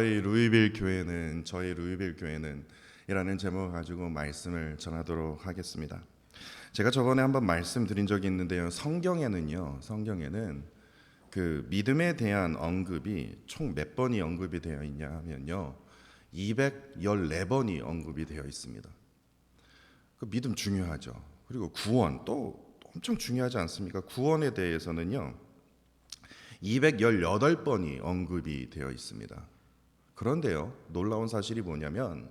저희 루이빌 교회는 이라는 제목을 가지고 말씀을 전하도록 하겠습니다. 제가 저번에 한번 말씀드린 적이 있는데요. 성경에는 그 믿음에 대한 언급이 총 몇 번이 언급이 되어 있냐 하면요, 214번이 언급이 되어 있습니다. 그 믿음 중요하죠. 그리고 구원 또 엄청 중요하지 않습니까? 구원에 대해서는요 218번이 언급이 되어 있습니다. 그런데요, 놀라운 사실이 뭐냐면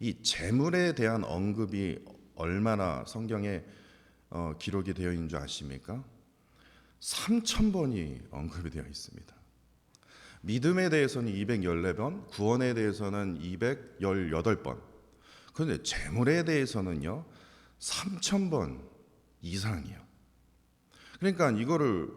이 재물에 대한 언급이 얼마나 성경에 기록이 되어 있는 줄 아십니까? 3000번이 언급이 되어 있습니다. 믿음에 대해서는 214번, 구원에 대해서는 218번. 그런데 재물에 대해서는요 3000번 이상이요. 그러니까 이거를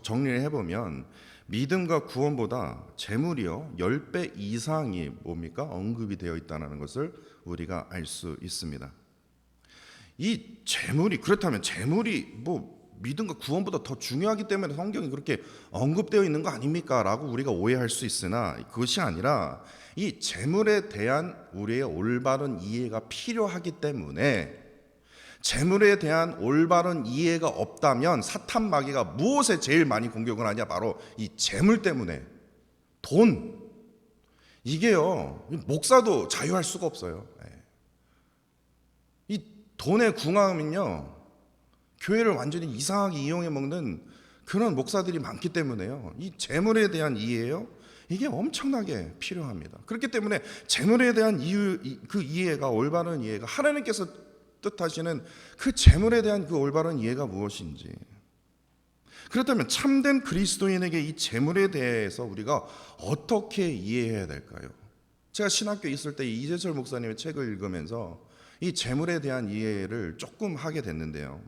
정리를 해보면 믿음과 구원보다 재물이요 10배 이상이 뭡니까? 언급이 되어 있다는 것을 우리가 알 수 있습니다. 이 재물이, 그렇다면 재물이 믿음과 구원보다 더 중요하기 때문에 성경이 그렇게 언급되어 있는 거 아닙니까? 라고 우리가 오해할 수 있으나 그것이 아니라 이 재물에 대한 우리의 올바른 이해가 필요하기 때문에, 재물에 대한 올바른 이해가 없다면 사탄 마귀가 무엇에 제일 많이 공격을 하냐? 바로 이 재물 때문에. 돈. 이게요 목사도 자유할 수가 없어요. 이 돈의 궁함은요 교회를 완전히 이상하게 이용해 먹는 그런 목사들이 많기 때문에요, 이 재물에 대한 이해요 이게 엄청나게 필요합니다. 그렇기 때문에 재물에 대한 그 이해가, 올바른 이해가, 하나님께서 뜻하시는 그 재물에 대한 그 올바른 이해가 무엇인지, 그렇다면 참된 그리스도인에게 이 재물에 대해서 우리가 어떻게 이해해야 될까요? 제가 신학교에 있을 때 이재철 목사님의 책을 읽으면서 이 재물에 대한 이해를 조금 하게 됐는데요,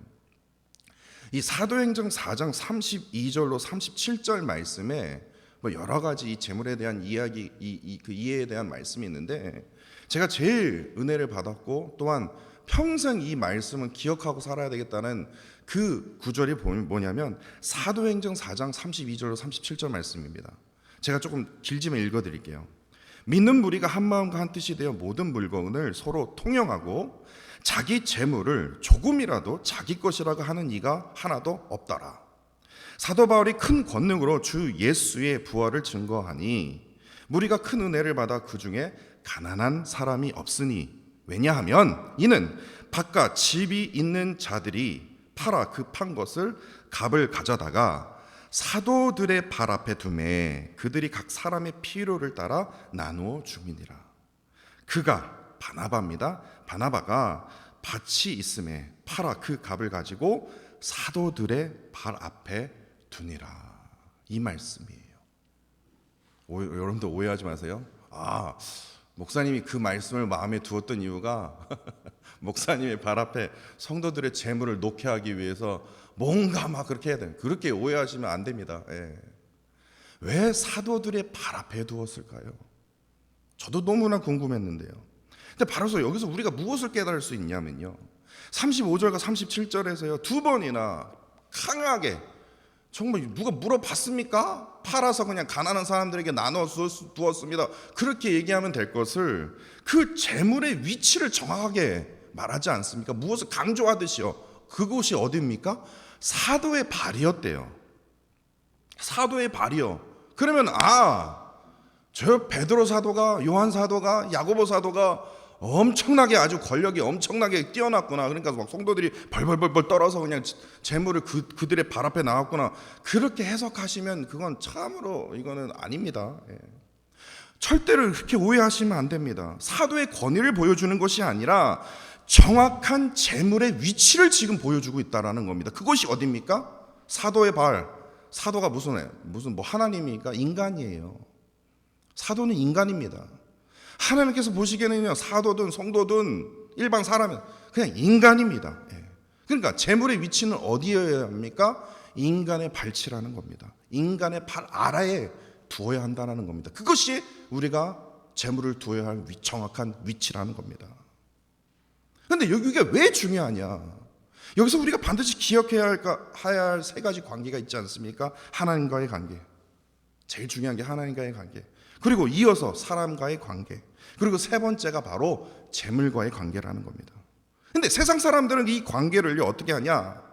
이 사도행전 4장 32절로 37절 말씀에 여러 가지 이 재물에 대한 이야기, 그 이해에 대한 말씀이 있는데, 제가 제일 은혜를 받았고 또한 평생 이 말씀은 기억하고 살아야 되겠다는 그 구절이 뭐냐면 사도행전 4장 32절로 37절 말씀입니다. 제가 조금 길지만 읽어드릴게요. 믿는 무리가 한 마음과 한 뜻이 되어 모든 물건을 서로 통용하고 자기 재물을 조금이라도 자기 것이라고 하는 이가 하나도 없더라. 사도 바울이 큰 권능으로 주 예수의 부활을 증거하니 무리가 큰 은혜를 받아 그 중에 가난한 사람이 없으니, 왜냐하면 이는 바깥 집이 있는 자들이 팔아 그 판 것을 값을 가져다가 사도들의 발 앞에 두매 그들이 각 사람의 필요를 따라 나누어 줌이니라. 그가 바나바입니다. 바나바가 밭이 있음에 팔아 그 값을 가지고 사도들의 발 앞에 두니라. 이 말씀이에요. 여러분들 오해하지 마세요. 목사님이 그 말씀을 마음에 두었던 이유가 목사님의 발 앞에 성도들의 재물을 놓게 하기 위해서 뭔가 막 그렇게 해야 돼요. 그렇게 오해하시면 안 됩니다. 왜 사도들의 발 앞에 두었을까요? 저도 너무나 궁금했는데요. 근데 바로 여기서 우리가 무엇을 깨달을 수 있냐면요, 35절과 37절에서요 두 번이나 강하게, 정말 누가 물어봤습니까? 팔아서 그냥 가난한 사람들에게 나눠 두었습니다. 그렇게 얘기하면 될 것을 그 재물의 위치를 정확하게 말하지 않습니까? 무엇을 강조하듯이요. 그곳이 어디입니까? 사도의 발이었대요. 사도의 발이요. 그러면 저 베드로 사도가, 요한 사도가, 야고보 사도가 엄청나게, 아주 권력이 엄청나게 뛰어났구나. 그러니까 막 성도들이 벌벌벌 떨어서 그냥 재물을 그들의 발 앞에 나왔구나. 그렇게 해석하시면 그건 참으로 이거는 아닙니다. 절대로 그렇게 오해하시면 안 됩니다. 사도의 권위를 보여주는 것이 아니라 정확한 재물의 위치를 지금 보여주고 있다라는 겁니다. 그것이 어디입니까? 사도의 발. 사도가 무슨 하나님이니까 인간이에요. 사도는 인간입니다. 하나님께서 보시기에는요, 사도든 성도든 일반 사람은 그냥 인간입니다. 그러니까 재물의 위치는 어디여야 합니까? 인간의 발치라는 겁니다. 인간의 발 아래에 두어야 한다는 겁니다. 그것이 우리가 재물을 두어야 할 정확한 위치라는 겁니다. 그런데 이게 왜 중요하냐? 여기서 우리가 반드시 기억해야 할 세 가지 관계가 있지 않습니까? 하나님과의 관계. 제일 중요한 게 하나님과의 관계. 그리고 이어서 사람과의 관계, 그리고 세 번째가 바로 재물과의 관계라는 겁니다. 근데 세상 사람들은 이 관계를 어떻게 하냐?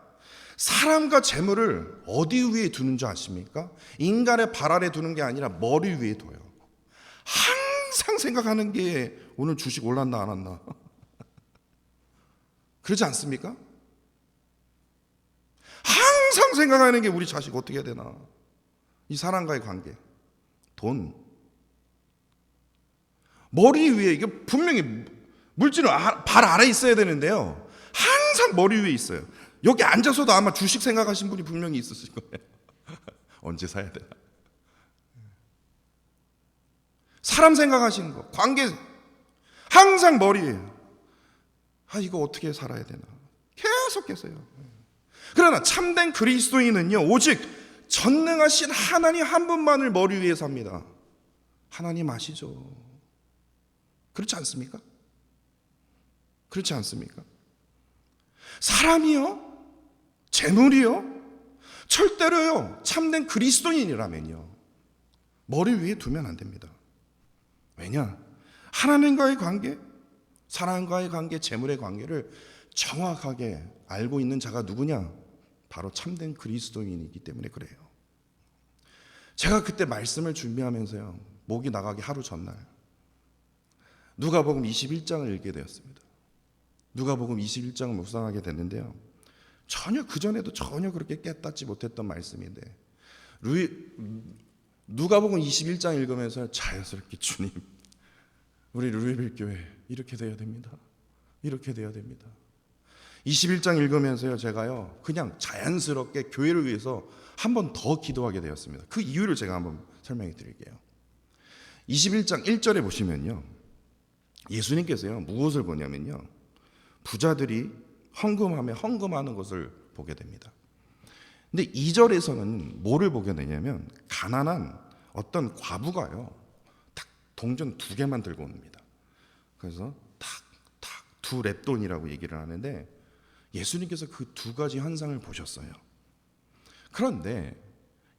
사람과 재물을 어디 위에 두는 줄 아십니까? 인간의 발 아래 두는 게 아니라 머리 위에 둬요. 항상 생각하는 게 오늘 주식 올랐나 안 왔나? 그러지 않습니까? 항상 생각하는 게 우리 자식 어떻게 해야 되나? 이 사람과의 관계, 돈. 머리 위에, 이게 분명히 물질은 발 아래에 있어야 되는데요, 항상 머리 위에 있어요. 여기 앉아서도 아마 주식 생각하신 분이 분명히 있었을 거예요. 언제 사야 되나? 사람 생각하시는 거, 관계, 항상 머리에 이거 어떻게 살아야 되나? 계속해서요. 그러나 참된 그리스도인은요, 오직 전능하신 하나님 한 분만을 머리 위에 삽니다. 하나님 아시죠? 그렇지 않습니까? 그렇지 않습니까? 사람이요, 재물이요, 절대로요, 참된 그리스도인이라면요, 머리 위에 두면 안 됩니다. 왜냐? 하나님과의 관계, 사람과의 관계, 재물의 관계를 정확하게 알고 있는 자가 누구냐? 바로 참된 그리스도인이기 때문에 그래요. 제가 그때 말씀을 준비하면서요, 목이 나가기 하루 전날 누가복음 21장을 읽게 되었습니다. 누가복음 21장을 묵상하게 됐는데요, 전혀 그전에도 전혀 그렇게 깨닫지 못했던 말씀인데, 누가복음 21장 읽으면서 자연스럽게 주님, 우리 루이빌 교회 이렇게 돼야 됩니다. 이렇게 돼야 됩니다. 21장 읽으면서요, 제가요 그냥 자연스럽게 교회를 위해서 한 번 더 기도하게 되었습니다. 그 이유를 제가 한번 설명해 드릴게요. 21장 1절에 보시면요, 예수님께서요 무엇을 보냐면요, 부자들이 헌금하며 헌금하는 것을 보게 됩니다. 근데 2절에서는 뭐를 보게 되냐면, 가난한 어떤 과부가요 딱 동전 2개만 들고 옵니다. 그래서 탁탁 두 렙돈이라고 얘기를 하는데, 예수님께서 그 두 가지 현상을 보셨어요. 그런데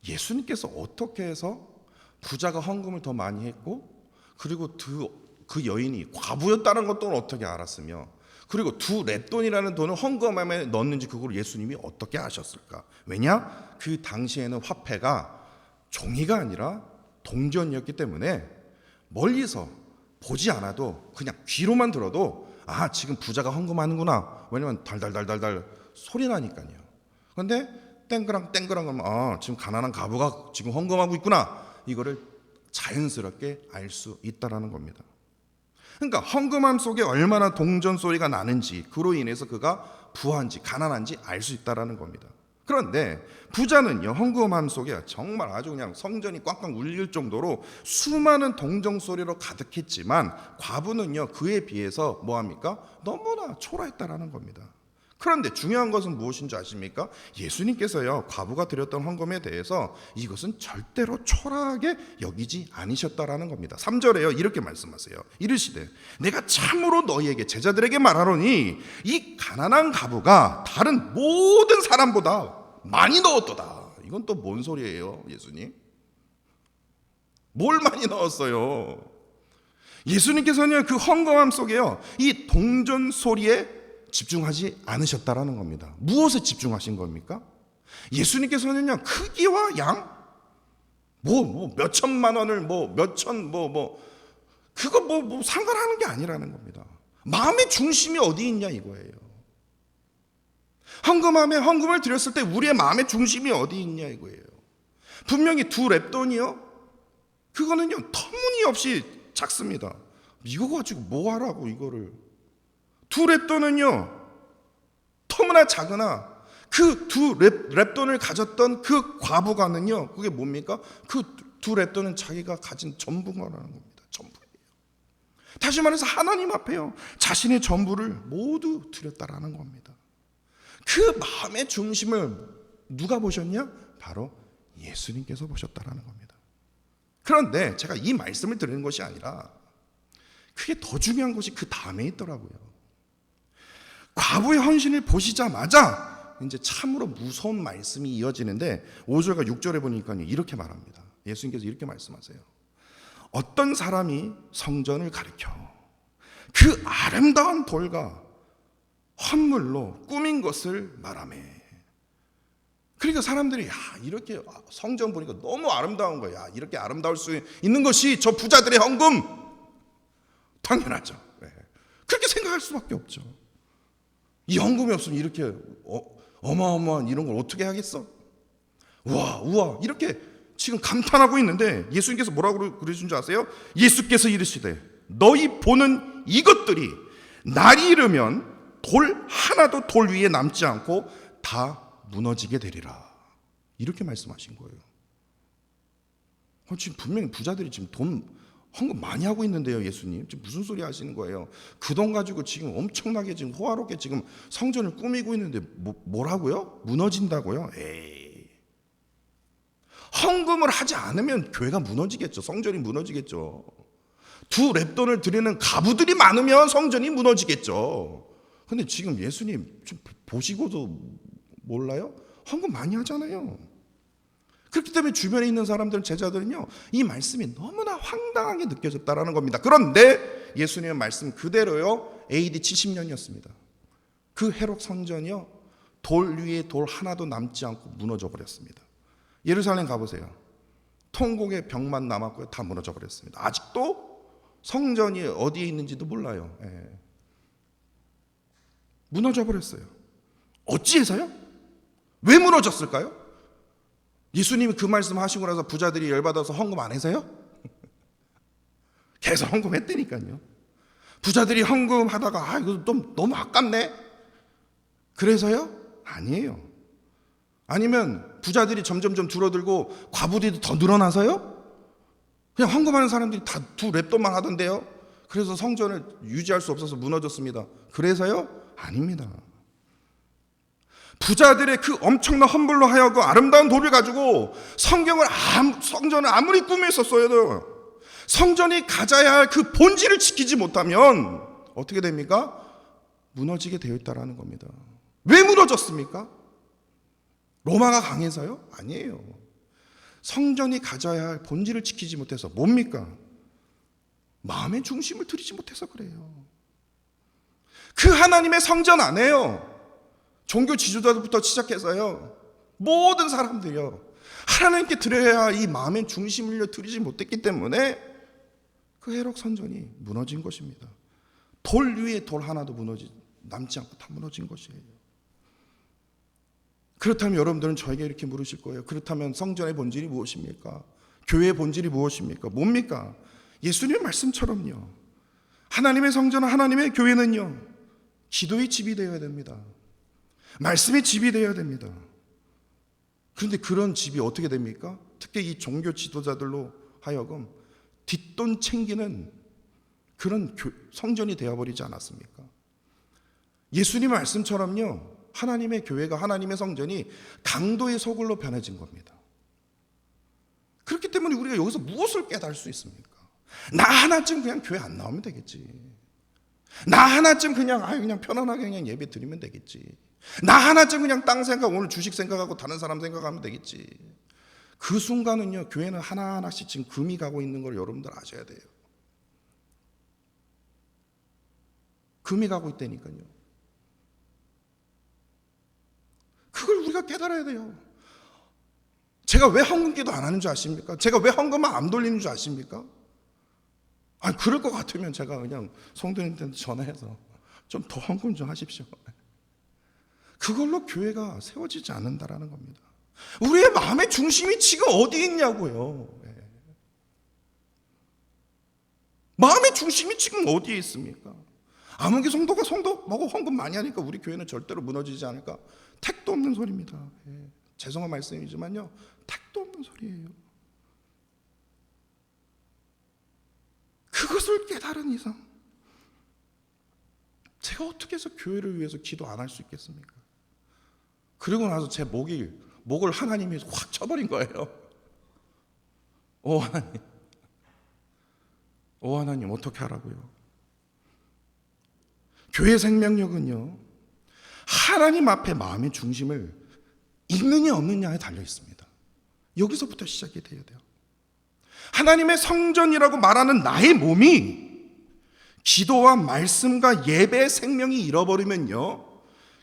예수님께서 어떻게 해서 부자가 헌금을 더 많이 했고, 그리고 그 여인이 과부였다는 것도 어떻게 알았으며, 그리고 두 렙돈이라는 돈을 헌금함에 넣었는지 그걸 예수님이 어떻게 아셨을까? 왜냐? 그 당시에는 화폐가 종이가 아니라 동전이었기 때문에 멀리서 보지 않아도 그냥 귀로만 들어도 지금 부자가 헌금하는구나. 왜냐면 달달달달달 소리 나니까요. 그런데 땡그랑 하면 지금 가난한 과부가 지금 헌금하고 있구나. 이거를 자연스럽게 알 수 있다라는 겁니다. 그러니까 헌금함 속에 얼마나 동전 소리가 나는지, 그로 인해서 그가 부한지 가난한지 알 수 있다라는 겁니다. 그런데 부자는요, 헌금함 속에 정말 아주 그냥 성전이 꽝꽝 울릴 정도로 수많은 동전 소리로 가득했지만, 과부는요 그에 비해서 뭐합니까? 너무나 초라했다라는 겁니다. 그런데 중요한 것은 무엇인지 아십니까? 예수님께서요 과부가 드렸던 헌금에 대해서 이것은 절대로 초라하게 여기지 않으셨다라는 겁니다. 3절에요 이렇게 말씀하세요. 이르시되 내가 참으로 너희에게 제자들에게 말하노니 이 가난한 과부가 다른 모든 사람보다 많이 넣었도다. 이건 또 뭔 소리예요? 예수님 뭘 많이 넣었어요? 예수님께서는 그 헌금함 속에요 이 동전 소리에 집중하지 않으셨다라는 겁니다. 무엇에 집중하신 겁니까? 예수님께서는요 크기와 양, 몇 천만 원을 몇천 그거 상관하는 게 아니라는 겁니다. 마음의 중심이 어디 있냐 이거예요. 헌금함에 헌금을 드렸을 때 우리의 마음의 중심이 어디 있냐 이거예요. 분명히 두 렙돈이요, 그거는요 터무니없이 작습니다. 이거 가지고 뭐 하라고 이거를. 두 렙돈은요 너무나 작으나 그 두 렙돈을 가졌던 그 과부가는요, 그게 뭡니까? 그 두 렙돈은 자기가 가진 전부가라는 겁니다. 전부예요. 다시 말해서 하나님 앞에요 자신의 전부를 모두 드렸다라는 겁니다. 그 마음의 중심을 누가 보셨냐? 바로 예수님께서 보셨다라는 겁니다. 그런데 제가 이 말씀을 드리는 것이 아니라 그게 더 중요한 것이 그 다음에 있더라고요. 과부의 헌신을 보시자마자 이제 참으로 무서운 말씀이 이어지는데, 5절과 6절에 보니까 이렇게 말합니다. 예수님께서 이렇게 말씀하세요. 어떤 사람이 성전을 가리켜 그 아름다운 돌과 헌물로 꾸민 것을 말하매. 그러니까 사람들이 이렇게 성전 보니까 너무 아름다운 거야. 이렇게 아름다울 수 있는 것이 저 부자들의 헌금. 당연하죠. 그렇게 생각할 수밖에 없죠. 이 헌금이 없으면 이렇게 어마어마한 이런 걸 어떻게 하겠어? 우와 이렇게 지금 감탄하고 있는데 예수님께서 뭐라고 그러신 줄 아세요? 예수께서 이르시되 너희 보는 이것들이 날이 이르면 돌 하나도 돌 위에 남지 않고 다 무너지게 되리라. 이렇게 말씀하신 거예요. 지금 분명히 부자들이 지금 돈 헌금 많이 하고 있는데요, 예수님. 지금 무슨 소리 하시는 거예요? 그 돈 가지고 지금 엄청나게 지금 호화롭게 지금 성전을 꾸미고 있는데 뭐라고요? 무너진다고요? 에이. 헌금을 하지 않으면 교회가 무너지겠죠. 성전이 무너지겠죠. 두 렙돈을 드리는 가부들이 많으면 성전이 무너지겠죠. 근데 지금 예수님 좀 보시고도 몰라요? 헌금 많이 하잖아요. 그렇기 때문에 주변에 있는 사람들, 제자들은요, 이 말씀이 너무나 황당하게 느껴졌다라는 겁니다. 그런데 예수님의 말씀 그대로요, AD 70년이었습니다. 그 헤롯 성전이요, 돌 위에 돌 하나도 남지 않고 무너져 버렸습니다. 예루살렘 가보세요. 통곡의 벽만 남았고요, 다 무너져 버렸습니다. 아직도 성전이 어디에 있는지도 몰라요. 무너져 버렸어요. 어찌해서요? 왜 무너졌을까요? 예수님이 그 말씀 하시고 나서 부자들이 열받아서 헌금 안 해서요? 계속 헌금했다니까요. 부자들이 헌금하다가 이거 좀 너무 아깝네. 그래서요? 아니에요. 아니면 부자들이 점점점 줄어들고 과부들이 더 늘어나서요? 그냥 헌금하는 사람들이 다 두 렙돈만 하던데요. 그래서 성전을 유지할 수 없어서 무너졌습니다. 그래서요? 아닙니다. 부자들의 그 엄청난 헌물로 하여금 아름다운 돌을 가지고 성전을 아무리 꾸몄었어요. 성전이 가져야 할 그 본질을 지키지 못하면 어떻게 됩니까? 무너지게 되어 있다는 겁니다. 왜 무너졌습니까? 로마가 강해서요? 아니에요. 성전이 가져야 할 본질을 지키지 못해서 뭡니까? 마음의 중심을 들이지 못해서 그래요. 그 하나님의 성전 안에요, 종교 지도자들부터 시작해서요, 모든 사람들이요, 하나님께 드려야 할 이 마음의 중심을 들이지 못했기 때문에 그 헤롯 성전이 무너진 것입니다. 돌 위에 돌 하나도 남지 않고 다 무너진 것이에요. 그렇다면 여러분들은 저에게 이렇게 물으실 거예요. 그렇다면 성전의 본질이 무엇입니까? 교회의 본질이 무엇입니까? 뭡니까? 예수님의 말씀처럼요, 하나님의 성전은, 하나님의 교회는요, 기도의 집이 되어야 됩니다. 말씀의 집이 되어야 됩니다. 그런데 그런 집이 어떻게 됩니까? 특히 이 종교 지도자들로 하여금 뒷돈 챙기는 그런 성전이 되어버리지 않았습니까? 예수님의 말씀처럼요, 하나님의 교회가, 하나님의 성전이 강도의 소굴로 변해진 겁니다. 그렇기 때문에 우리가 여기서 무엇을 깨달을 수 있습니까? 나 하나쯤 그냥 교회 안 나오면 되겠지. 나 하나쯤 그냥 편안하게 그냥 예배 드리면 되겠지. 나 하나쯤 그냥 땅 생각, 오늘 주식 생각하고 다른 사람 생각하면 되겠지. 그 순간은요, 교회는 하나하나씩 지금 금이 가고 있는 걸 여러분들 아셔야 돼요. 금이 가고 있다니까요. 그걸 우리가 깨달아야 돼요. 제가 왜 헌금기도 안 하는 줄 아십니까? 제가 왜 헌금만 안 돌리는 줄 아십니까? 그럴 것 같으면 제가 그냥 성도님한테 전화해서 좀 더 헌금 좀 하십시오. 그걸로 교회가 세워지지 않는다라는 겁니다. 우리의 마음의 중심이 지금 어디 있냐고요. 마음의 중심이 지금 어디에 있습니까? 아무개 성도가 성도하고 헌금 많이 하니까 우리 교회는 절대로 무너지지 않을까? 택도 없는 소리입니다. 죄송한 말씀이지만요, 택도 없는 소리예요. 그것을 깨달은 이상 제가 어떻게 해서 교회를 위해서 기도 안 할 수 있겠습니까? 그리고 나서 제 목을 하나님이 확 쳐버린 거예요. 오 하나님 어떻게 하라고요? 교회 생명력은요, 하나님 앞에 마음의 중심을 있느냐 없느냐에 달려 있습니다. 여기서부터 시작이 돼야 돼요. 하나님의 성전이라고 말하는 나의 몸이 기도와 말씀과 예배의 생명이 잃어버리면요,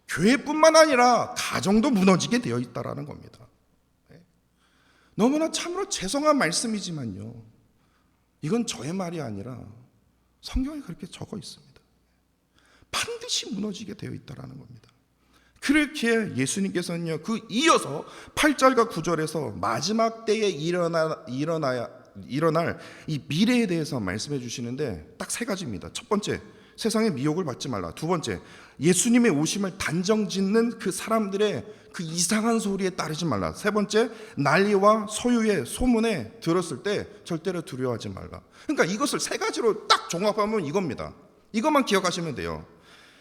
교회뿐만 아니라 가정도 무너지게 되어 있다라는 겁니다. 너무나 참으로 죄송한 말씀이지만요, 이건 저의 말이 아니라 성경에 그렇게 적어 있습니다. 반드시 무너지게 되어 있다라는 겁니다. 그렇게 예수님께서는요, 그 이어서 8절과 9절에서 마지막 때에 일어날 이 미래에 대해서 말씀해 주시는데 딱 세 가지입니다. 첫 번째, 세상의 미혹을 받지 말라. 두 번째, 예수님의 오심을 단정짓는 그 사람들의 그 이상한 소리에 따르지 말라. 세 번째, 난리와 소유의 소문에 들었을 때 절대로 두려워하지 말라. 그러니까 이것을 세 가지로 딱 종합하면 이겁니다. 이것만 기억하시면 돼요.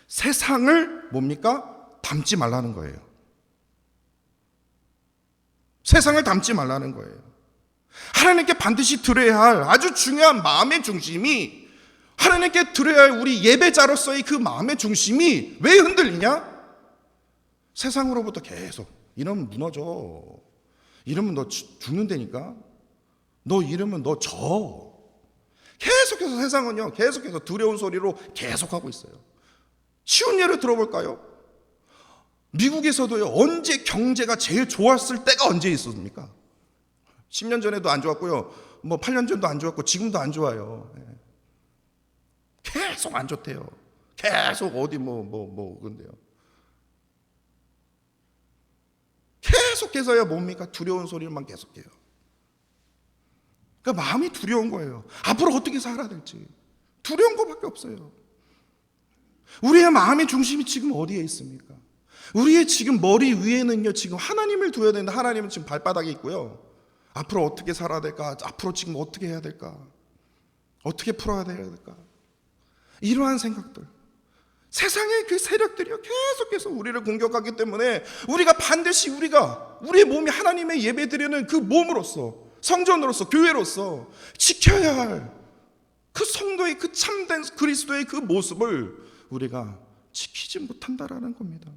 세상을 뭡니까? 닮지 말라는 거예요. 세상을 닮지 말라는 거예요. 하나님께 반드시 드려야 할 아주 중요한 마음의 중심이, 하나님께 드려야 할 우리 예배자로서의 그 마음의 중심이 왜 흔들리냐? 세상으로부터 계속 이러면 무너져, 이러면 너 죽는다니까, 너 이러면 너 져. 계속해서 세상은요, 계속해서 두려운 소리로 계속하고 있어요. 쉬운 예를 들어볼까요? 미국에서도요, 언제 경제가 제일 좋았을 때가 언제 있었습니까? 10년 전에도 안 좋았고요, 8년 전도 안 좋았고 지금도 안 좋아요. 계속 안 좋대요. 계속 어디 근데요. 계속해서야 뭡니까? 두려운 소리만 계속해요. 그러니까 마음이 두려운 거예요. 앞으로 어떻게 살아야 될지 두려운 것밖에 없어요. 우리의 마음의 중심이 지금 어디에 있습니까? 우리의 지금 머리 위에는요, 지금 하나님을 두어야 되는데 하나님은 지금 발바닥에 있고요. 앞으로 어떻게 살아야 될까? 앞으로 지금 어떻게 해야 될까? 어떻게 풀어야 될까? 이러한 생각들, 세상의 그 세력들이요, 계속해서 우리를 공격하기 때문에 우리가 반드시 우리의 몸이 하나님의 예배드리는 그 몸으로서, 성전으로서, 교회로서 지켜야 할 그 성도의 그 참된 그리스도의 그 모습을 우리가 지키지 못한다라는 겁니다.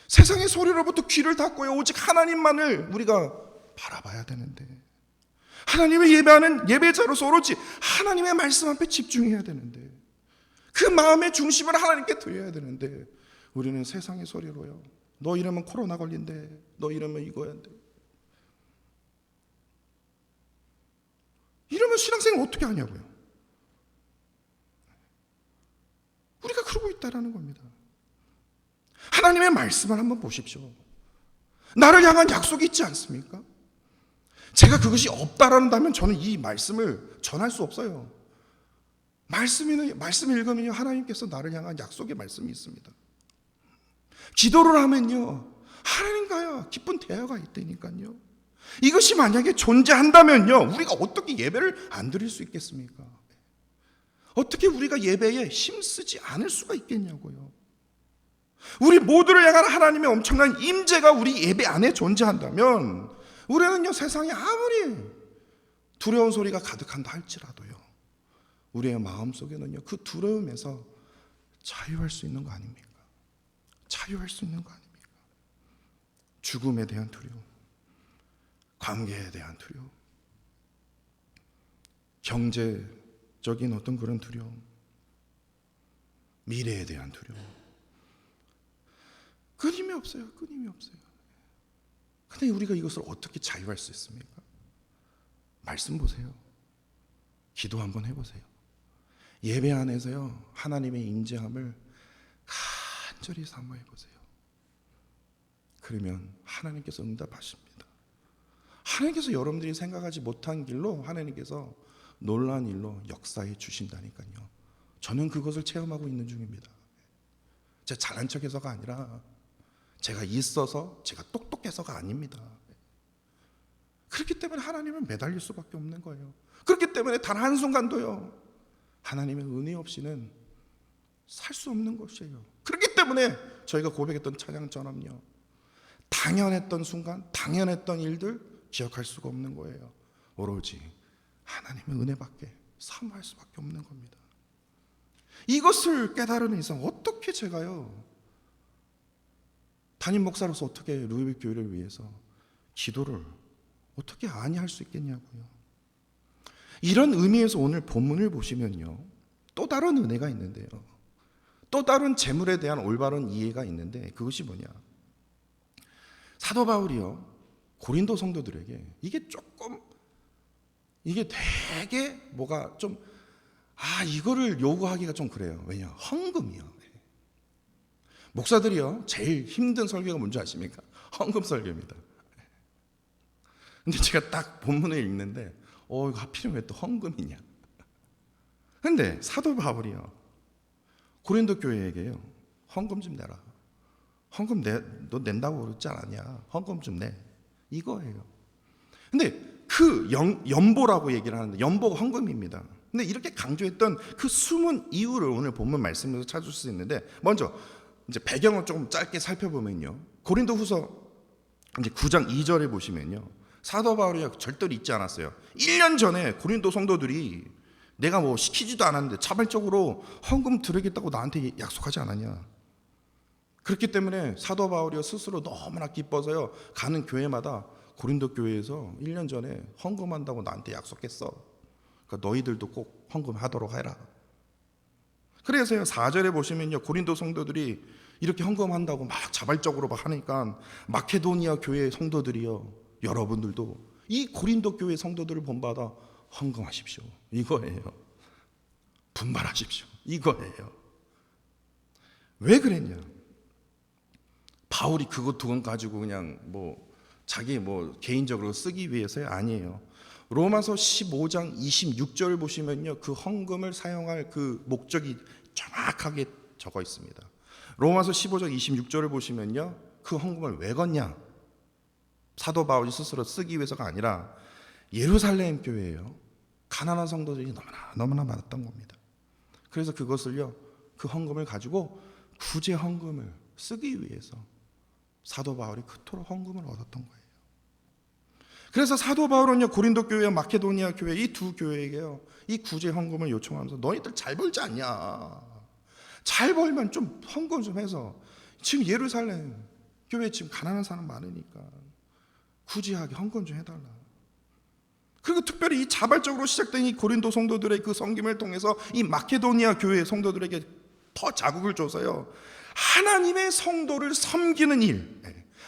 세상의 소리로부터 귀를 닫고요, 오직 하나님만을 우리가 바라봐야 되는데, 하나님을 예배하는 예배자로서 오로지 하나님의 말씀 앞에 집중해야 되는데, 그 마음의 중심을 하나님께 드려야 되는데, 우리는 세상의 소리로요, 너 이러면 코로나 걸린대, 너 이러면 이거 한대, 이러면 신앙생활 어떻게 하냐고요. 우리가 그러고 있다라는 겁니다. 하나님의 말씀을 한번 보십시오. 나를 향한 약속이 있지 않습니까? 제가 그것이 없다라는다면 저는 이 말씀을 전할 수 없어요. 말씀 읽으면요, 하나님께서 나를 향한 약속의 말씀이 있습니다. 기도를 하면요, 하나님과요 깊은 대화가 있다니까요. 이것이 만약에 존재한다면요, 우리가 어떻게 예배를 안 드릴 수 있겠습니까? 어떻게 우리가 예배에 힘쓰지 않을 수가 있겠냐고요. 우리 모두를 향한 하나님의 엄청난 임재가 우리 예배 안에 존재한다면, 우리는요, 세상에 아무리 두려운 소리가 가득한다 할지라도요, 우리의 마음속에는요, 그 두려움에서 자유할 수 있는 거 아닙니까? 자유할 수 있는 거 아닙니까? 죽음에 대한 두려움, 관계에 대한 두려움, 경제적인 어떤 그런 두려움, 미래에 대한 두려움, 끊임이 없어요. 끊임이 없어요. 근데 우리가 이것을 어떻게 자유할 수 있습니까? 말씀 보세요. 기도 한번 해보세요. 예배 안에서요, 하나님의 임재함을 간절히 사모해 보세요. 그러면 하나님께서 응답하십니다. 하나님께서 여러분들이 생각하지 못한 길로 하나님께서 놀라운 일로 역사해 주신다니까요. 저는 그것을 체험하고 있는 중입니다. 제가 잘난 척해서가 아니라, 제가 있어서, 제가 똑똑해서가 아닙니다. 그렇기 때문에 하나님을 매달릴 수밖에 없는 거예요. 그렇기 때문에 단 한순간도요, 하나님의 은혜 없이는 살 수 없는 것이에요. 그렇기 때문에 저희가 고백했던 찬양처럼요, 당연했던 순간, 당연했던 일들 기억할 수가 없는 거예요. 오로지 하나님의 은혜밖에 사모할 수밖에 없는 겁니다. 이것을 깨달은 이상 어떻게 제가요, 담임 목사로서 어떻게 루이비 교회를 위해서 기도를 어떻게 아니할 수 있겠냐고요. 이런 의미에서 오늘 본문을 보시면요, 또 다른 은혜가 있는데요, 또 다른 재물에 대한 올바른 이해가 있는데, 그것이 뭐냐, 사도 바울이요 고린도 성도들에게 이게 되게 뭐가 좀 이거를 요구하기가 좀 그래요. 왜냐, 헌금이요. 목사들이요 제일 힘든 설교가 뭔지 아십니까? 헌금 설교입니다. 근데 제가 딱 본문을 읽는데 이거 하필이면 왜 또 헌금이냐. 근데 사도 바울이요 고린도 교회에게요, 헌금 좀 내라. 헌금 너 낸다고 그러지 않았냐? 헌금 좀 내. 이거예요. 근데 그 연보라고 얘기를 하는데, 연보가 헌금입니다. 근데 이렇게 강조했던 그 숨은 이유를 오늘 본문 말씀에서 찾을 수 있는데, 먼저 이제 배경을 조금 짧게 살펴보면요, 고린도후서 이제 9장 2절에 보시면요, 사도 바울이 절대로 잊지 않았어요. 1년 전에 고린도 성도들이 내가 뭐 시키지도 않았는데 자발적으로 헌금 드리겠다고 나한테 약속하지 않았냐. 그렇기 때문에 사도 바울이 스스로 너무나 기뻐서요, 가는 교회마다 고린도 교회에서 1년 전에 헌금한다고 나한테 약속했어. 그러니까 너희들도 꼭 헌금하도록 해라. 그래서요 4절에 보시면요, 고린도 성도들이 이렇게 헌금한다고 막 자발적으로 막 하니까 마케도니아 교회 성도들이요, 여러분들도 이 고린도 교회 성도들을 본받아 헌금하십시오. 이거예요. 분발하십시오. 이거예요. 왜 그랬냐? 바울이 그건 가지고 그냥 자기 개인적으로 쓰기 위해서요? 아니에요. 로마서 15장 26절을 보시면요, 그 헌금을 사용할 그 목적이 정확하게 적어 있습니다. 로마서 15장 26절을 보시면요, 그 헌금을 왜 걷냐? 사도 바울이 스스로 쓰기 위해서가 아니라 예루살렘 교회예요, 가난한 성도들이 너무나 많았던 겁니다. 그래서 그것을요, 그 헌금을 가지고 구제 헌금을 쓰기 위해서 사도 바울이 그토록 헌금을 얻었던 거예요. 그래서 사도 바울은요, 고린도 교회와 마케도니아 교회 이 두 교회에게요, 이 구제 헌금을 요청하면서 너희들 잘 벌지 않냐? 잘 벌면 좀 헌금 좀 해서, 지금 예루살렘 교회 지금 가난한 사람 많으니까 구제하게 헌금 좀 해달라. 그리고 특별히 이 자발적으로 시작된 이 고린도 성도들의 그 섬김을 통해서 이 마케도니아 교회 성도들에게 더 자극을 줘서요, 하나님의 성도를 섬기는 일,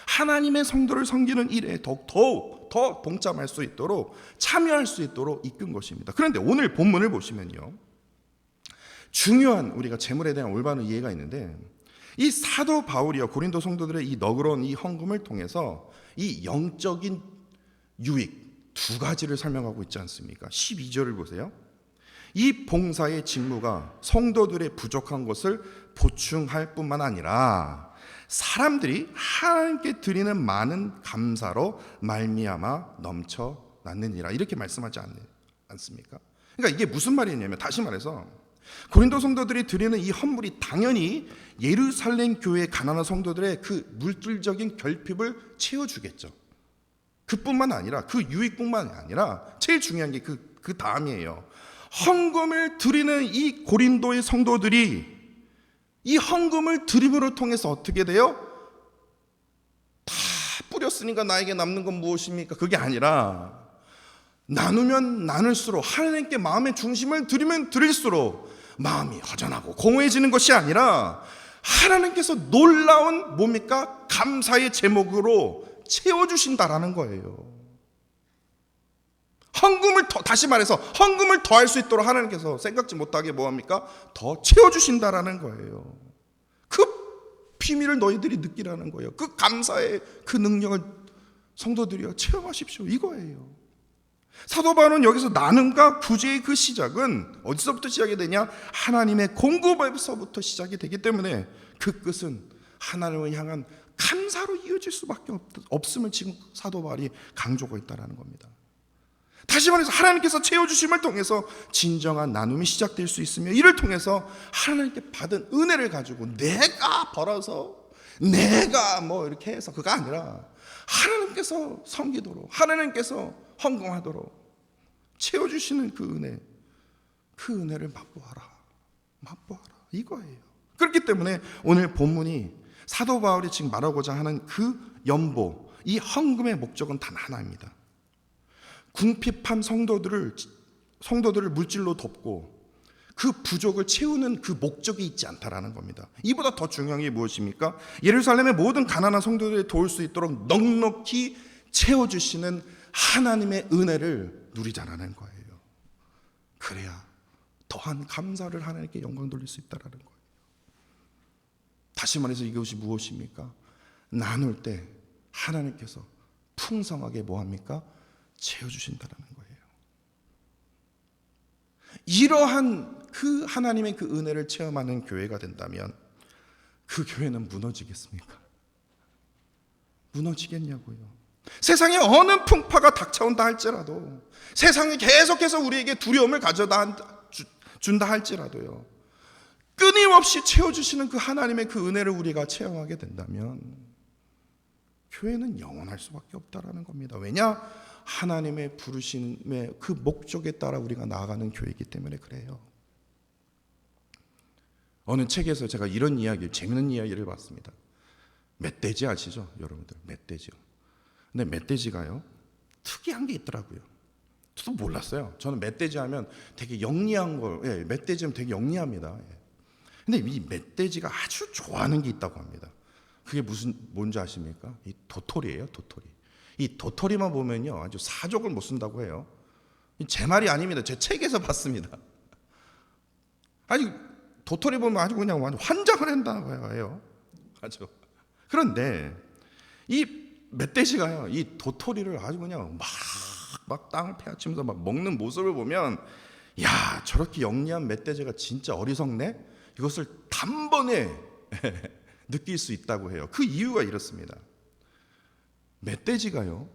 하나님의 성도를 섬기는 일에 더욱 더 동참할 수 있도록, 참여할 수 있도록 이끈 것입니다. 그런데 오늘 본문을 보시면요, 중요한 우리가 재물에 대한 올바른 이해가 있는데, 이 사도 바울이요 고린도 성도들의 이 너그러운 이 헌금을 통해서 이 영적인 유익 두 가지를 설명하고 있지 않습니까? 12절을 보세요. 이 봉사의 직무가 성도들의 부족한 것을 보충할 뿐만 아니라 사람들이 하나님께 드리는 많은 감사로 말미암아 넘쳐났느니라, 이렇게 말씀하지 않습니까? 그러니까 이게 무슨 말이냐면, 다시 말해서 고린도 성도들이 드리는 이 헌물이 당연히 예루살렘 교회 가난한 성도들의 그 물질적인 결핍을 채워주겠죠. 그뿐만 아니라, 그 유익뿐만 아니라 제일 중요한 게 그 다음이에요. 헌금을 드리는 이 고린도의 성도들이 이 헌금을 드림으로 통해서 어떻게 돼요? 다 뿌렸으니까 나에게 남는 건 무엇입니까? 그게 아니라 나누면 나눌수록, 하나님께 마음의 중심을 드리면 드릴수록 마음이 허전하고 공허해지는 것이 아니라 하나님께서 놀라운 뭡니까? 감사의 제목으로 채워주신다라는 거예요. 다시 말해서 헌금을 더 할 수 있도록 하나님께서 생각지 못하게 뭐합니까? 더 채워주신다라는 거예요. 그 비밀을 너희들이 느끼라는 거예요. 그 감사의 그 능력을 성도들이여 체험하십시오, 이거예요. 사도 바울은 여기서 나눔과 구제의 그 시작은 어디서부터 시작이 되냐? 하나님의 공급에서부터 시작이 되기 때문에 그 끝은 하나님을 향한 감사로 이어질 수밖에 없음을 지금 사도 바울이 강조하고 있다는 겁니다. 다시 말해서 하나님께서 채워주심을 통해서 진정한 나눔이 시작될 수 있으며, 이를 통해서 하나님께 받은 은혜를 가지고 내가 벌어서 내가 이렇게 해서 그가 아니라 하나님께서 섬기도록, 하나님께서 헌금하도록 채워주시는 그 은혜를 맛보아라 이거예요. 그렇기 때문에 오늘 본문이 사도 바울이 지금 말하고자 하는 그 연보, 이 헌금의 목적은 단 하나입니다. 궁핍한 성도들을 물질로 덮고 그 부족을 채우는 그 목적이 있지 않다라는 겁니다. 이보다 더 중요한 게 무엇입니까? 예루살렘의 모든 가난한 성도들이 도울 수 있도록 넉넉히 채워주시는 하나님의 은혜를 누리자라는 거예요. 그래야 더한 감사를 하나님께 영광 돌릴 수 있다라는 거예요. 다시 말해서 이것이 무엇입니까? 나눌 때 하나님께서 풍성하게 뭐합니까? 채워주신다라는 거예요. 이러한 그 하나님의 그 은혜를 체험하는 교회가 된다면 그 교회는 무너지겠습니까? 무너지겠냐고요. 세상에 어느 풍파가 닥쳐온다 할지라도, 세상이 계속해서 우리에게 두려움을 가져다 준다 할지라도요, 끊임없이 채워주시는 그 하나님의 그 은혜를 우리가 체험하게 된다면 교회는 영원할 수밖에 없다라는 겁니다. 왜냐? 하나님의 부르심의 그 목적에 따라 우리가 나아가는 교회이기 때문에 그래요. 어느 책에서 제가 이런 이야기, 재밌는 이야기를 봤습니다. 멧돼지 아시죠? 여러분들, 멧돼지요. 근데 멧돼지가요, 특이한 게 있더라고요. 저도 몰랐어요. 저는 멧돼지 하면 되게 영리한 걸, 멧돼지는 되게 영리합니다. 근데 이 멧돼지가 아주 좋아하는 게 있다고 합니다. 그게 뭔지 아십니까? 이 도토리예요, 도토리. 이 도토리만 보면요, 아주 사족을 못 쓴다고 해요. 제 말이 아닙니다. 제 책에서 봤습니다. 아니, 도토리 보면 아주 그냥 환장을 한다고 해요. 아주. 그런데 이 멧돼지가요, 이 도토리를 아주 그냥 막 땅을 패아치면서 막 먹는 모습을 보면, 야, 저렇게 영리한 멧돼지가 진짜 어리석네? 이것을 단번에 느낄 수 있다고 해요. 그 이유가 이렇습니다. 멧돼지가요,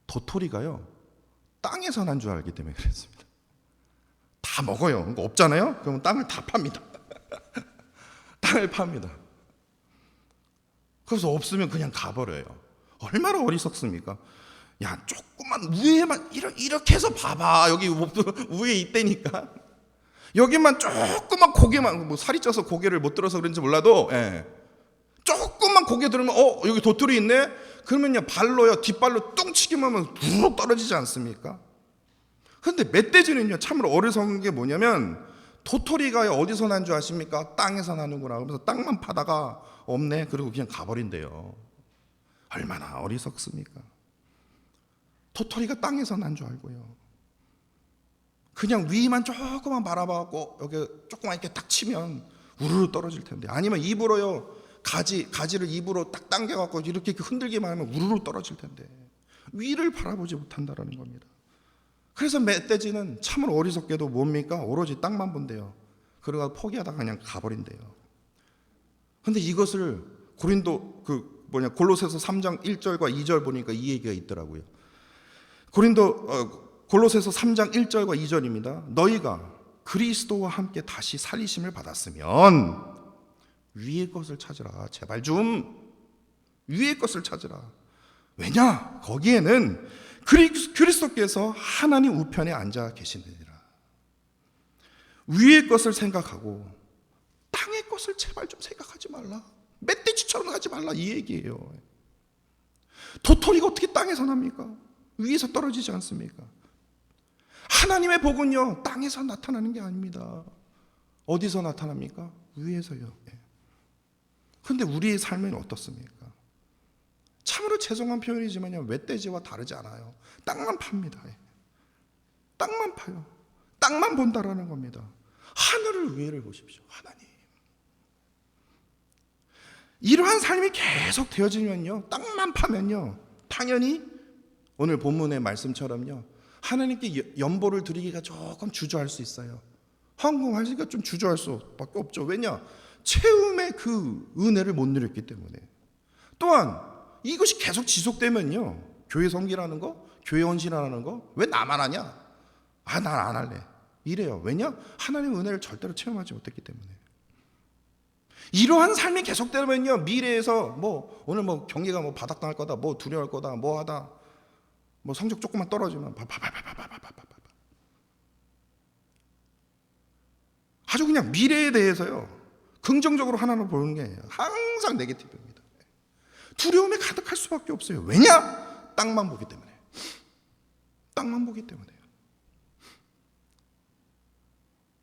도토리가요, 땅에서 난 줄 알기 때문에 그랬습니다. 다 먹어요. 그러니까 없잖아요? 그러면 땅을 다 팝니다. 땅을 팝니다. 그래서 없으면 그냥 가버려요. 얼마나 어리석습니까? 야, 조금만 위에만 이렇게 해서 봐봐. 여기 위에 있다니까. 여기만 조금만 고개만, 뭐 살이 쪄서 고개를 못 들어서 그런지 몰라도, 조금만 고개 들으면 여기 도토리 있네? 그러면요, 발로요, 뒷발로 뚱치기만 하면 부르륵 떨어지지 않습니까? 근데 멧돼지는요, 참으로 어리석은 게 뭐냐면, 도토리가 어디서 난 줄 아십니까? 땅에서 나는구나. 그러면서 땅만 파다가 없네. 그리고 그냥 가버린대요. 얼마나 어리석습니까? 도토리가 땅에서 난 줄 알고요, 그냥 위만 조금만 바라봐갖고 여기 조금만 이렇게 딱 치면 우르르 떨어질 텐데, 아니면 입으로요, 가지를 입으로 딱 당겨갖고 이렇게 흔들기만 하면 우르르 떨어질 텐데 위를 바라보지 못한다라는 겁니다. 그래서 멧돼지는 참으로 어리석게도 뭡니까? 오로지 땅만 본대요. 그러고 포기하다가 그냥 가버린대요. 근데 이것을 골로새서 3장 1절과 2절 보니까 이 얘기가 있더라고요. 골로새서 3장 1절과 2절입니다. 너희가 그리스도와 함께 다시 살리심을 받았으면 위의 것을 찾으라. 제발 좀 위의 것을 찾으라. 왜냐? 거기에는 그리스도께서 하나님 우편에 앉아 계시느니라. 위의 것을 생각하고 땅의 것을 제발 좀 생각하지 말라. 멧돼지처럼 하지 말라, 이 얘기예요. 도토리가 어떻게 땅에서 납니까? 위에서 떨어지지 않습니까? 하나님의 복은요, 땅에서 나타나는 게 아닙니다. 어디서 나타납니까? 위에서요. 그런데 우리의 삶은 어떻습니까? 참으로 죄송한 표현이지만요, 멧돼지와 다르지 않아요. 땅만 팝니다. 땅만 파요. 땅만 본다라는 겁니다. 하늘을, 위를 보십시오. 하나님. 이러한 삶이 계속 되어지면요, 땅만 파면요, 당연히 오늘 본문의 말씀처럼요, 하나님께 연보를 드리기가 조금 주저할 수 있어요. 헌금하시니까 좀 주저할 수밖에 없죠. 왜냐? 채움의 그 은혜를 못 누렸기 때문에. 또한 이것이 계속 지속되면요, 교회 섬기라는 거, 교회 헌신하는 거, 왜 나만 하냐? 난 안 할래. 이래요. 왜냐? 하나님의 은혜를 절대로 체험하지 못했기 때문에. 이러한 삶이 계속되면요, 미래에서 오늘 경기가 바닥당할 거다, 두려워할 거다, 하다, 성적 조금만 떨어지면 아주 그냥 미래에 대해서요, 긍정적으로 하나는 보는 게 항상 땅만 보기 때문에요.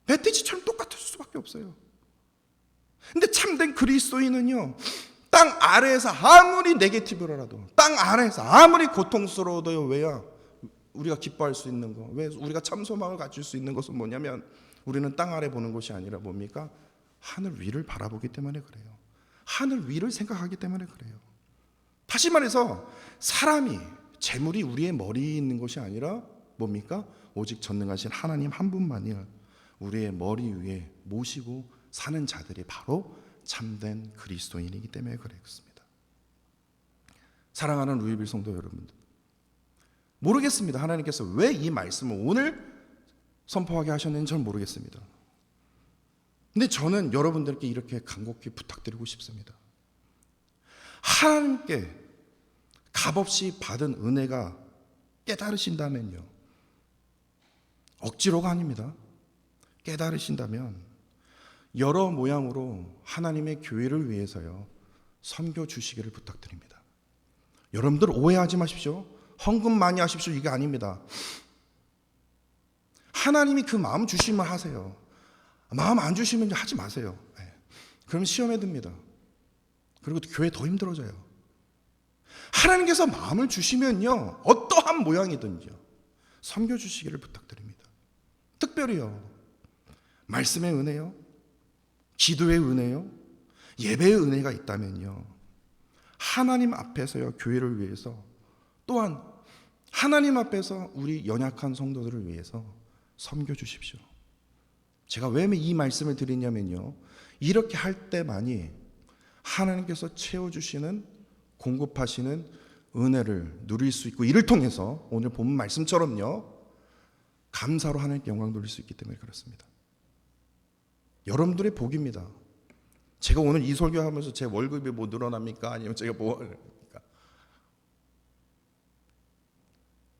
멧돼지처럼 똑같을 수밖에 없어요. 근데 참된 그리스도인은요, 땅 아래에서 아무리 네게티브라도, 땅 아래에서 아무리 고통스러워도요, 왜야? 우리가 기뻐할 수 있는 거, 왜 우리가 참 소망을 가질 수 있는 것은 뭐냐면, 우리는 땅 아래 보는 것이 아니라 뭡니까? 하늘 위를 바라보기 때문에 그래요. 하늘 위를 생각하기 때문에 그래요. 다시 말해서 사람이, 재물이 우리의 머리에 있는 것이 아니라 뭡니까? 오직 전능하신 하나님 한 분만을 우리의 머리 위에 모시고 사는 자들이 바로 참된 그리스도인이기 때문에 그렇습니다. 사랑하는 루이빌 성도 여러분들, 모르겠습니다. 하나님께서 왜 이 말씀을 오늘 선포하게 하셨는지 저는 모르겠습니다. 근데 저는 여러분들께 이렇게 간곡히 부탁드리고 싶습니다. 하나님께 값없이 받은 은혜가 깨달으신다면요, 억지로가 아닙니다. 깨달으신다면 여러 모양으로 하나님의 교회를 위해서요, 섬겨 주시기를 부탁드립니다. 여러분들 오해하지 마십시오. 헌금 많이 하십시오, 이게 아닙니다. 하나님이 그 마음 주시면 하세요. 마음 안 주시면 하지 마세요. 그러면 시험에 듭니다. 그리고 교회 더 힘들어져요. 하나님께서 마음을 주시면요, 어떠한 모양이든지요, 섬겨 주시기를 부탁드립니다. 특별히요, 말씀의 은혜요, 기도의 은혜요, 예배의 은혜가 있다면요, 하나님 앞에서요, 교회를 위해서, 또한 하나님 앞에서 우리 연약한 성도들을 위해서 섬겨 주십시오. 제가 왜 이 말씀을 드리냐면요, 이렇게 할 때만이 하나님께서 채워주시는, 공급하시는 은혜를 누릴 수 있고, 이를 통해서 오늘 본 말씀처럼요, 감사로 하나님께 영광 돌릴 수 있기 때문에 그렇습니다. 여러분들의 복입니다. 제가 오늘 이 설교하면서 제 월급이 뭐 늘어납니까? 아니면 제가 뭐 합니까?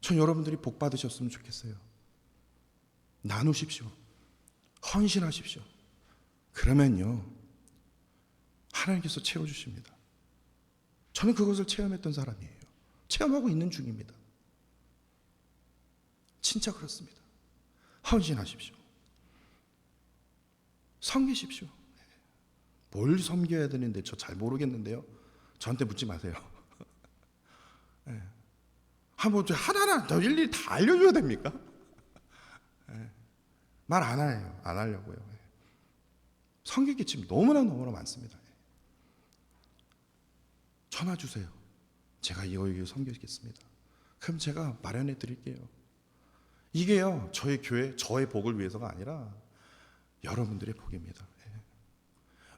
전 여러분들이 복 받으셨으면 좋겠어요. 나누십시오. 헌신하십시오. 그러면요, 하나님께서 채워주십니다. 저는 그것을 체험했던 사람이에요. 체험하고 있는 중입니다. 진짜 그렇습니다. 헌신하십시오. 섬기십시오. 뭘 섬겨야 되는데 저 잘 모르겠는데요. 저한테 묻지 마세요. 한번 하나하나 더 일일이 다 알려줘야 됩니까? 말 안 해요. 안 하려고요. 섬길 게 지금 너무나 많습니다. 전화 주세요. 제가 이거 섬기겠습니다. 그럼 제가 마련해 드릴게요. 이게요, 저희 교회, 저의 복을 위해서가 아니라 여러분들의 복입니다.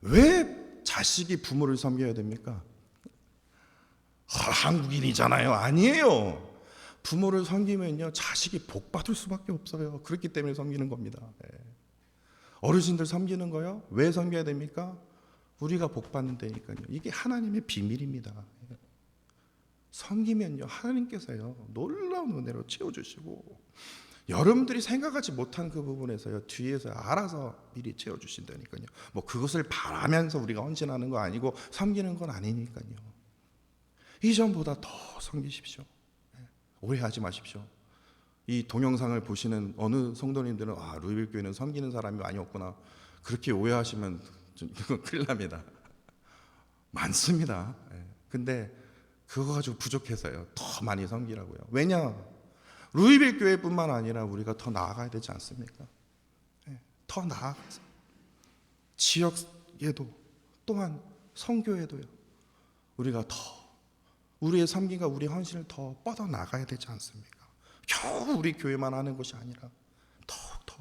왜 자식이 부모를 섬겨야 됩니까? 한국인이잖아요. 아니에요. 부모를 섬기면요, 자식이 복 받을 수밖에 없어요. 그렇기 때문에 섬기는 겁니다. 어르신들 섬기는 거요, 왜 섬겨야 됩니까? 우리가 복 받는 데니까요. 이게 하나님의 비밀입니다. 섬기면요, 하나님께서요, 놀라운 은혜로 채워주시고, 여러분들이 생각하지 못한 그 부분에서요, 뒤에서 알아서 미리 채워주신다니까요. 뭐 그것을 바라면서 우리가 헌신하는 거 아니고 섬기는 건 아니니까요. 이전보다 더 섬기십시오. 오해하지 마십시오. 이 동영상을 보시는 어느 성도님들은 루이빌 교회는 섬기는 사람이 많이 없구나, 그렇게 오해하시면 이건 큰일 납니다. 많습니다. 근데 그거 가지고 부족해서요, 더 많이 섬기라고요. 왜냐? 루이빌 교회뿐만 아니라 우리가 더 나아가야 되지 않습니까? 더 나아가서 지역에도, 또한 성교에도요, 우리가 더 우리의 섬김과 우리 헌신을 더 뻗어 나가야 되지 않습니까? 겨우 우리 교회만 하는 것이 아니라 더욱더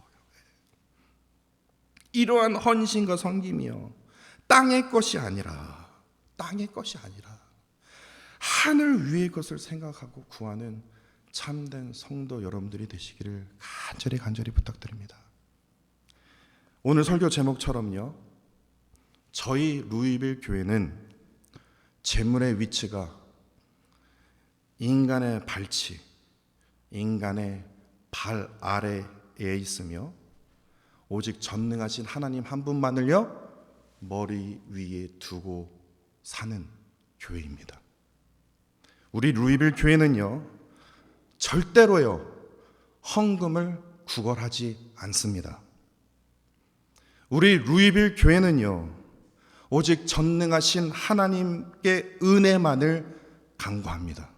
이러한 헌신과 섬김이요, 땅의 것이 아니라 하늘 위의 것을 생각하고 구하는 참된 성도 여러분들이 되시기를 간절히 부탁드립니다. 오늘 설교 제목처럼요, 저희 루이빌 교회는 재물의 위치가 인간의 발치, 인간의 발 아래에 있으며 오직 전능하신 하나님 한 분만을요, 머리 위에 두고 사는 교회입니다. 우리 루이빌 교회는요, 절대로요, 헌금을 구걸하지 않습니다. 우리 루이빌 교회는요, 오직 전능하신 하나님께 은혜만을 간구합니다.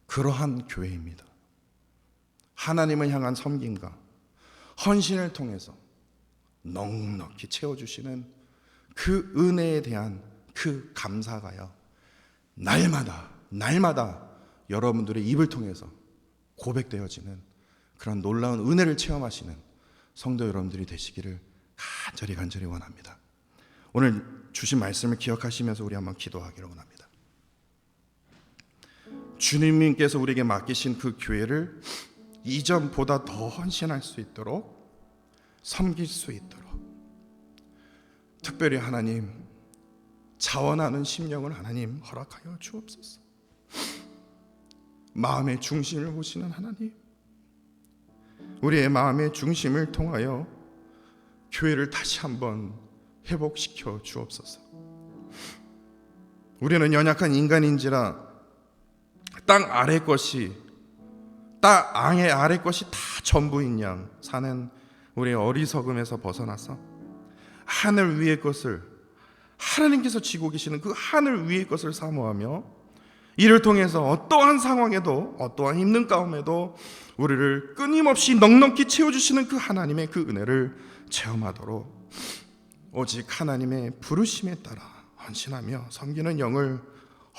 그러한 교회입니다. 하나님을 향한 섬김과 헌신을 통해서 넉넉히 채워주시는 그 은혜에 대한 그 감사가요, 날마다 여러분들의 입을 통해서 고백되어지는 그런 놀라운 은혜를 체험하시는 성도 여러분들이 되시기를 간절히 원합니다. 오늘 주신 말씀을 기억하시면서 우리 한번 기도하기를 원합니다. 주님께서 우리에게 맡기신 그 교회를 이전보다 더 헌신할 수 있도록, 섬길 수 있도록, 특별히 하나님 자원하는 심령을 하나님 허락하여 주옵소서. 마음의 중심을 보시는 하나님, 우리의 마음의 중심을 통하여 교회를 다시 한번 회복시켜 주옵소서. 우리는 연약한 인간인지라 땅 아래 것이 다 전부인 양 사는 우리의 어리석음에서 벗어나서 하늘 위의 것을, 하나님께서 지고 계시는 그 하늘 위의 것을 사모하며 이를 통해서 어떠한 상황에도, 어떠한 힘든 가운데도 우리를 끊임없이 넉넉히 채워주시는 그 하나님의 그 은혜를 체험하도록 오직 하나님의 부르심에 따라 헌신하며 섬기는 영을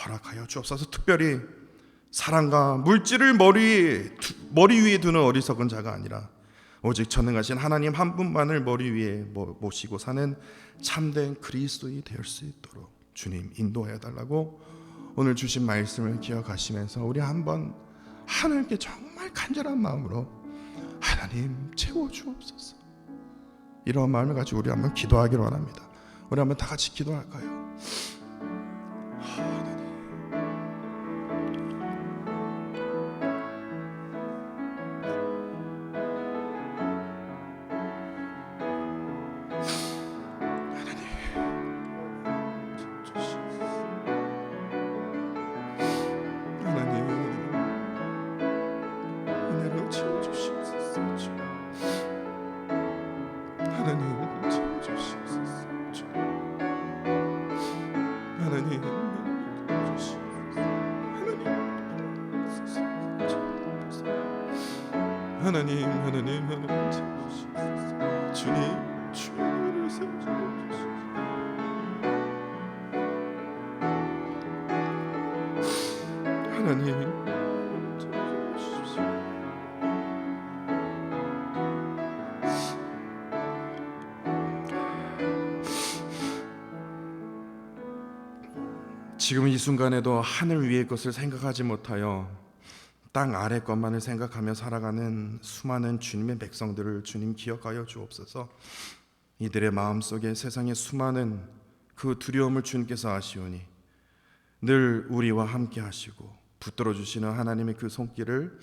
허락하여 주옵소서. 특별히 사랑과 물질을 머리 위에 두는 어리석은 자가 아니라 오직 전능하신 하나님 한 분만을 머리 위에 모시고 사는 참된 그리스도인이 될 수 있도록 주님 인도하여 달라고 오늘 주신 말씀을 기억하시면서 우리 한번 하나님께 정말 간절한 마음으로 하나님 채워주옵소서, 이런 마음을 가지고 우리 한번 기도하기를 원합니다. 우리 한번 다 같이 기도할까요? 하나님 주님 주님을 세워주시옵소서. 하나님 세워주십시오. 지금 이 순간에도 하늘 위의 것을 생각하지 못하여 땅 아래 것만을 생각하며 살아가는 수많은 주님의 백성들을 주님 기억하여 주옵소서. 이들의 마음속에 세상의 수많은 그 두려움을 주님께서 아시오니 늘 우리와 함께 하시고 붙들어 주시는 하나님의 그 손길을,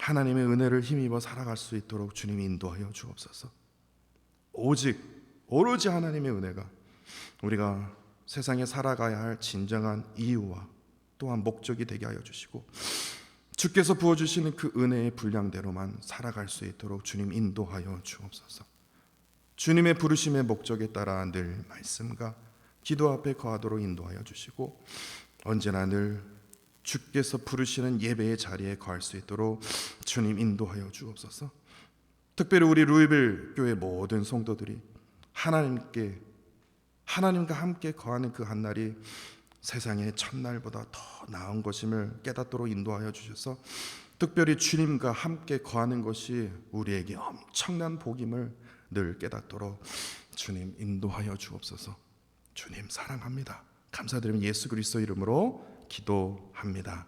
하나님의 은혜를 힘입어 살아갈 수 있도록 주님 인도하여 주옵소서. 오로지 하나님의 은혜가 우리가 세상에 살아가야 할 진정한 이유와 또한 목적이 되게 하여 주시고 주께서 부어주시는 그 은혜의 분량대로만 살아갈 수 있도록 주님 인도하여 주옵소서. 주님의 부르심의 목적에 따라 늘 말씀과 기도 앞에 거하도록 인도하여 주시고 언제나 늘 주께서 부르시는 예배의 자리에 거할 수 있도록 주님 인도하여 주옵소서. 특별히 우리 루이빌 교회 모든 성도들이 하나님과 함께 거하는 그 한날이 세상의 첫날보다 더 나은 것임을 깨닫도록 인도하여 주셔서 특별히 주님과 함께 거하는 것이 우리에게 엄청난 복임을 늘 깨닫도록 주님 인도하여 주옵소서. 주님 사랑합니다. 감사드리며 예수 그리스도 이름으로 기도합니다.